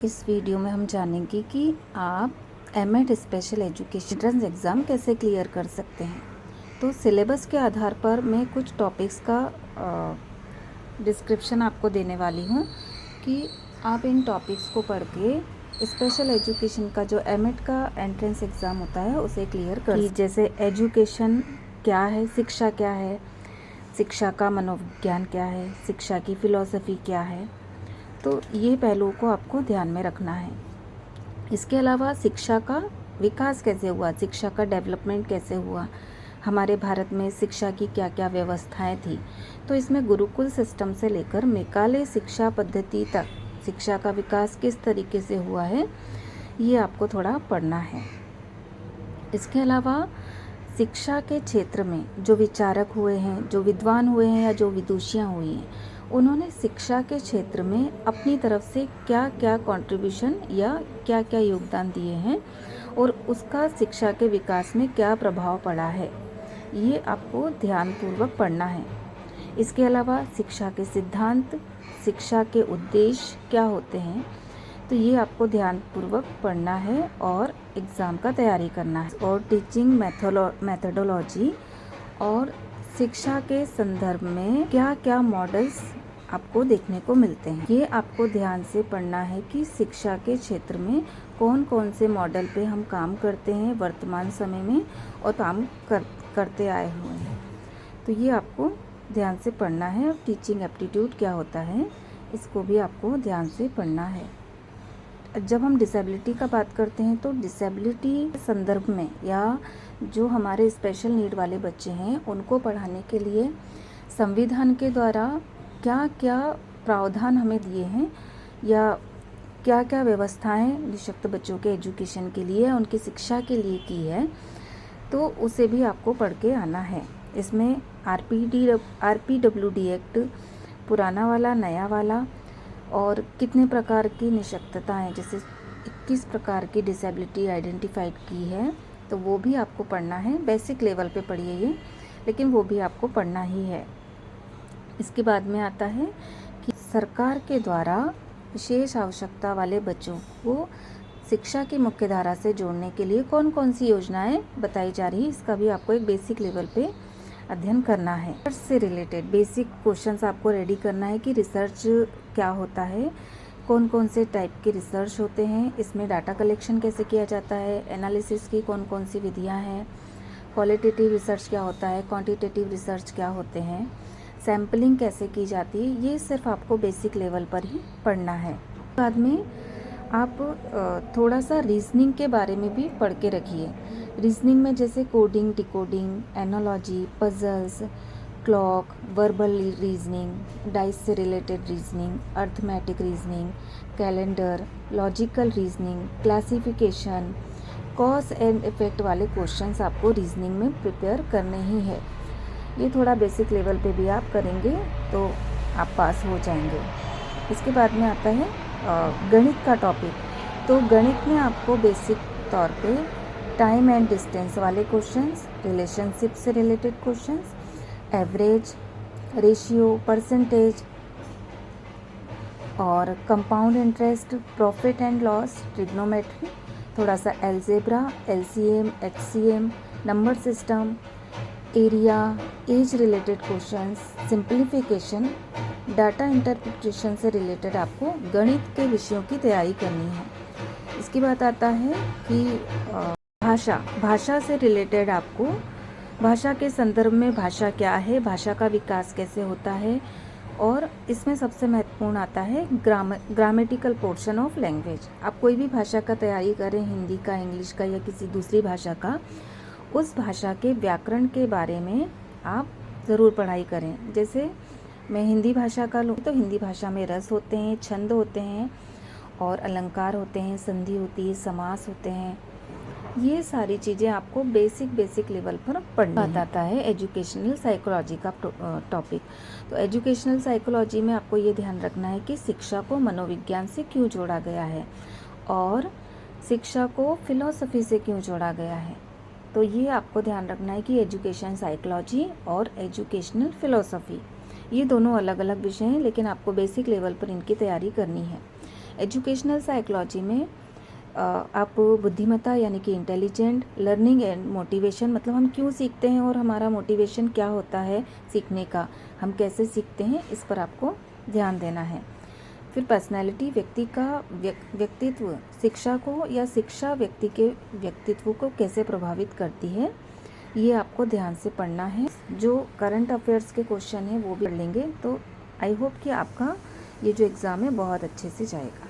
इस वीडियो में हम जानेंगे कि आप MEd special education entrance exam कैसे क्लियर कर सकते हैं। तो सिलेबस के आधार पर मैं कुछ टॉपिक्स का डिस्क्रिप्शन आपको देने वाली हूँ कि आप इन टॉपिक्स को पढ़ के स्पेशल एजुकेशन का जो एमएड का एंट्रेंस एग्ज़ाम होता है उसे क्लियर कर जैसे एजुकेशन क्या है, शिक्षा क्या है, शिक्षा का मनोविज्ञान क्या है, शिक्षा की फ़िलॉसफ़ी क्या है। तो ये पहलुओं को आपको ध्यान में रखना है। इसके अलावा शिक्षा का विकास कैसे हुआ, शिक्षा का डेवलपमेंट कैसे हुआ, हमारे भारत में शिक्षा की क्या क्या व्यवस्थाएं थी। तो इसमें गुरुकुल सिस्टम से लेकर मेकाले शिक्षा पद्धति तक शिक्षा का विकास किस तरीके से हुआ है, ये आपको थोड़ा पढ़ना है। इसके अलावा शिक्षा के क्षेत्र में जो विचारक हुए हैं, जो विद्वान हुए हैं या जो विदुषियाँ हुई हैं, उन्होंने शिक्षा के क्षेत्र में अपनी तरफ से क्या क्या कंट्रीब्यूशन या क्या क्या योगदान दिए हैं और उसका शिक्षा के विकास में क्या प्रभाव पड़ा है, ये आपको ध्यानपूर्वक पढ़ना है। इसके अलावा शिक्षा के सिद्धांत, शिक्षा के उद्देश्य क्या होते हैं, तो ये आपको ध्यानपूर्वक पढ़ना है और एग्ज़ाम का तैयारी करना है। और टीचिंग मेथोडोलॉजी और शिक्षा के संदर्भ में क्या क्या मॉडल्स आपको देखने को मिलते हैं, ये आपको ध्यान से पढ़ना है कि शिक्षा के क्षेत्र में कौन कौन से मॉडल पे हम काम करते हैं वर्तमान समय में और काम करते आए हुए हैं। तो ये आपको ध्यान से पढ़ना है। टीचिंग एप्टीट्यूड क्या होता है, इसको भी आपको ध्यान से पढ़ना है। जब हम डिसेबिलिटी का बात करते हैं तो डिसेबिलिटी के संदर्भ में या जो हमारे स्पेशल नीड वाले बच्चे हैं उनको पढ़ाने के लिए संविधान के द्वारा क्या क्या प्रावधान हमें दिए हैं या क्या क्या व्यवस्थाएं निःशक्त बच्चों के एजुकेशन के लिए, उनकी शिक्षा के लिए की है, तो उसे भी आपको पढ़ के आना है। इसमें RPWD एक्ट, पुराना वाला, नया वाला, और कितने प्रकार की निःशक्तताएं, जैसे 21 प्रकार की डिसेबिलिटी आइडेंटिफाइड की है, तो वो भी आपको पढ़ना है। बेसिक लेवल पे पढ़िए ये, लेकिन वो भी आपको पढ़ना ही है। इसके बाद में आता है कि सरकार के द्वारा विशेष आवश्यकता वाले बच्चों को शिक्षा की मुख्य धारा से जोड़ने के लिए कौन कौन सी योजनाएं बताई जा रही है, इसका भी आपको एक बेसिक लेवल पे अध्ययन करना है। रिसर्च से रिलेटेड बेसिक क्वेश्चंस आपको रेडी करना है कि रिसर्च क्या होता है, कौन कौन से टाइप के रिसर्च होते हैं, इसमें डाटा कलेक्शन कैसे किया जाता है, एनालिसिस की कौन कौन सी विधियां हैं, क्वालिटेटिव रिसर्च क्या होता है, क्वांटिटेटिव रिसर्च क्या होते हैं, सैम्पलिंग कैसे की जाती है, ये सिर्फ आपको बेसिक लेवल पर ही पढ़ना है। बाद में आप थोड़ा सा रीजनिंग के बारे में भी पढ़ के रखिए। रीजनिंग में जैसे coding, decoding, analogy, puzzles, clock, verbal reasoning, dice से related reasoning, arithmetic reasoning, calendar, logical reasoning, classification, cause and effect वाले क्वेश्चंस आपको रीजनिंग में प्रिपेयर करने ही है। ये थोड़ा बेसिक लेवल पे भी आप करेंगे तो आप पास हो जाएंगे। इसके बाद में आता है गणित का टॉपिक। तो गणित में आपको बेसिक तौर पे टाइम एंड डिस्टेंस वाले क्वेश्चंस, रिलेशनशिप से related questions, average, ratio, percentage और compound interest, profit and loss, trigonometry, थोड़ा सा algebra, LCM, HCM, number system, area, age related questions, simplification, data interpretation से रिलेटेड आपको गणित के विषयों की तैयारी करनी है। इसके बाद आता है कि भाषा से रिलेटेड आपको भाषा के संदर्भ में भाषा क्या है, भाषा का विकास कैसे होता है, और इसमें सबसे महत्वपूर्ण आता है ग्रामेटिकल पोर्शन ऑफ लैंग्वेज। आप कोई भी भाषा का तैयारी करें, हिंदी का, इंग्लिश का या किसी दूसरी भाषा का, उस भाषा के व्याकरण के बारे में आप ज़रूर पढ़ाई करें। जैसे मैं हिंदी भाषा का लूँ तो हिंदी भाषा में रस होते हैं, छंद होते हैं और अलंकार होते हैं, संधि होती है, समास होते हैं। ये सारी चीज़ें आपको बेसिक लेवल पर पढ़ना आता है। एजुकेशनल साइकोलॉजी का टॉपिक। तो एजुकेशनल साइकोलॉजी में आपको ये ध्यान रखना है कि शिक्षा को मनोविज्ञान से क्यों जोड़ा गया है और शिक्षा को फिलॉसफी से क्यों जोड़ा गया है। तो ये आपको ध्यान रखना है कि एजुकेशन साइकोलॉजी और एजुकेशनल फिलॉसफी, ये दोनों अलग अलग विषय हैं, लेकिन आपको बेसिक लेवल पर इनकी तैयारी करनी है। एजुकेशनल साइकोलॉजी में आप बुद्धिमत्ता यानी कि इंटेलिजेंट, लर्निंग एंड मोटिवेशन मतलब हम क्यों सीखते हैं और हमारा मोटिवेशन क्या होता है सीखने का, हम कैसे सीखते हैं, इस पर आपको ध्यान देना है। फिर पर्सनैलिटी, व्यक्ति का व्यक्तित्व शिक्षा को या शिक्षा व्यक्ति के व्यक्तित्व को कैसे प्रभावित करती है, ये आपको ध्यान से पढ़ना है। जो करंट अफेयर्स के क्वेश्चन हैं वो भी पढ़ लेंगे तो आई होप कि आपका ये जो एग्ज़ाम है बहुत अच्छे से जाएगा।